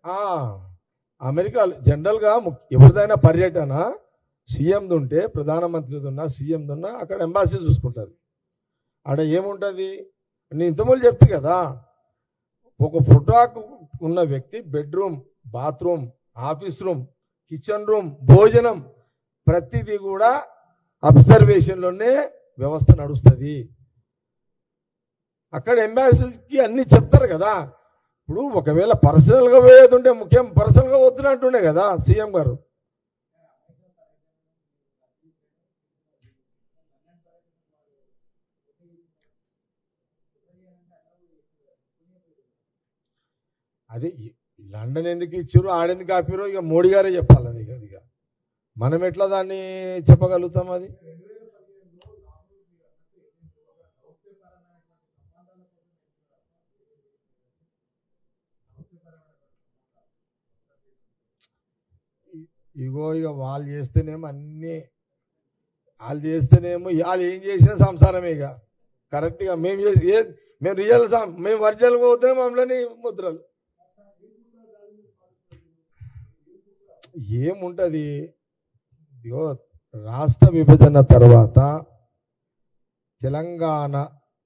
ఆ, అమెరికా జనరల్గా ఎవరిదైనా పర్యటన సీఎంది ఉంటే ప్రధానమంత్రిది ఉన్నా సీఎంది ఉన్నా అక్కడ ఎంబాసీ చూసుకుంటుంది. ఆడ ఏముంటుంది, నేను ఇంతకుముందు చెప్తే కదా, ఒక ఫోటోకు ఉన్న వ్యక్తి bedroom, bathroom, office room, kitchen room, భోజనం ప్రతిదీ కూడా అబ్జర్వేషన్లోనే వ్యవస్థ నడుస్తుంది. అక్కడ ఎంబాసీకి అన్ని చెప్తారు కదా. ఇప్పుడు ఒకవేళ పర్సనల్గా పోయేది ఉంటే ముఖ్యం పర్సనల్గా వద్దునంటుండే కదా సీఎం గారు. అది లండన్ ఎందుకు ఇచ్చారు, ఆడెందుకు ఆపారో ఇక మోడీ గారే చెప్పాలి. అది ఇక మనం ఎట్లా దాన్ని చెప్పగలుగుతాం? అది ఇగో ఇక వాళ్ళు చేస్తేనేమో అన్నీ, వాళ్ళు చేస్తేనేమో వాళ్ళు ఏం చేసినా సంసారమే. ఇక కరెక్ట్గా మేము చేసి మేము రియల్ మేము వర్జల్ పోతే మమ్మల్ని ముద్రలు ఏముంటుంది. ఇగో రాష్ట్ర విభజన తర్వాత తెలంగాణ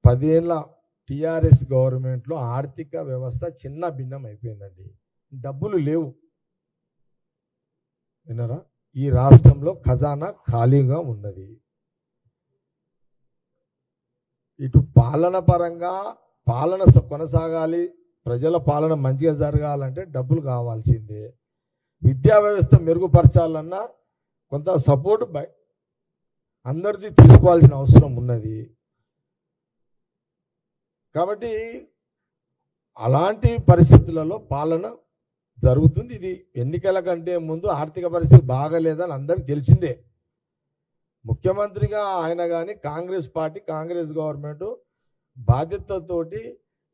10 ఏళ్ళ టీఆర్ఎస్ గవర్నమెంట్లో ఆర్థిక వ్యవస్థ చిన్న భిన్నం అయిపోయిందండి. డబ్బులు లేవు విన్నారా. ఈ రాష్ట్రంలో ఖజానా ఖాళీగా ఉన్నది. ఇటు పాలన పరంగా పాలన కొనసాగాలి, ప్రజల పాలన మంచిగా జరగాలంటే డబ్బులు కావాల్సిందే. విద్యా వ్యవస్థ మెరుగుపరచాలన్నా కొంత సపోర్ట్ అందరిది తీసుకోవాల్సిన అవసరం ఉన్నది. కాబట్టి అలాంటి పరిస్థితులలో పాలన జరుగుతుంది. ఇది ఎన్నికల కంటే ముందు ఆర్థిక పరిస్థితి బాగలేదని అందరికీ తెలిసిందే. ముఖ్యమంత్రిగా ఆయన కానీ కాంగ్రెస్ పార్టీ, కాంగ్రెస్ గవర్నమెంట్ బాధ్యతతోటి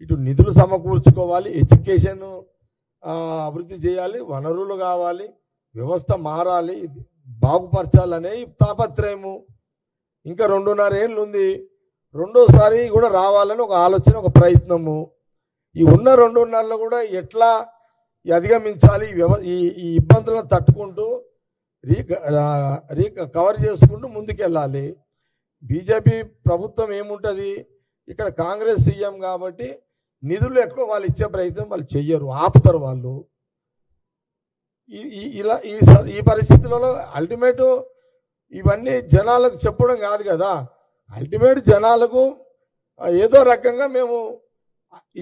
ఇటు నిధులు సమకూర్చుకోవాలి, ఎడ్యుకేషన్ అభివృద్ధి చేయాలి, వనరులు కావాలి, వ్యవస్థ మారాలి, బాగుపరచాలనే తాపత్రయము. ఇంకా 2.5 ఏళ్ళు ఉంది, రెండోసారి కూడా రావాలని ఒక ఆలోచన, ఒక ప్రయత్నము. ఈ ఉన్న 2.5 కూడా ఎట్లా అధిగమించాలి, ఈ ఇబ్బందులను తట్టుకుంటూ కవర్ చేసుకుంటూ ముందుకెళ్ళాలి. బీజేపీ ప్రభుత్వం ఏముంటుంది, ఇక్కడ కాంగ్రెస్ సీఎం కాబట్టి నిధులు ఎక్కువ వాళ్ళు ఇచ్చే ప్రయత్నం వాళ్ళు చెయ్యరు, ఆపుతారు వాళ్ళు. ఇలా ఈ పరిస్థితులలో అల్టిమేట్ ఇవన్నీ జనాలకు చెప్పడం కాదు కదా, అల్టిమేట్ జనాలకు ఏదో రకంగా మేము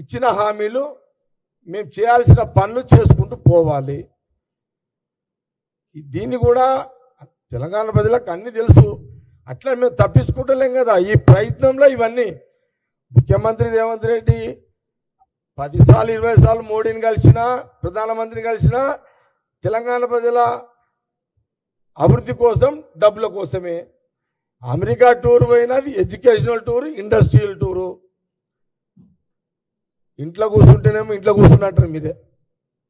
ఇచ్చిన హామీలు, మేము చేయాల్సిన పనులు చేసుకుంటూ పోవాలి. దీన్ని కూడా తెలంగాణ ప్రజలకు అన్నీ తెలుసు. అట్లా మేము తప్పించుకుంటలేం కదా ఈ ప్రయత్నంలో. ఇవన్నీ ముఖ్యమంత్రి రేవంత్ రెడ్డి 10 సార్లు 20 సార్లు మోడీని కలిసినా, ప్రధానమంత్రిని కలిసినా తెలంగాణ ప్రజల అభివృద్ధి కోసం, డబ్బుల కోసమే. అమెరికా టూర్ పోయినది ఎడ్యుకేషనల్ టూర్, ఇండస్ట్రియల్ టూరు. ఇంట్లో కూర్చుంటేనేమో ఇంట్లో కూర్చున్నట్టు మీరే.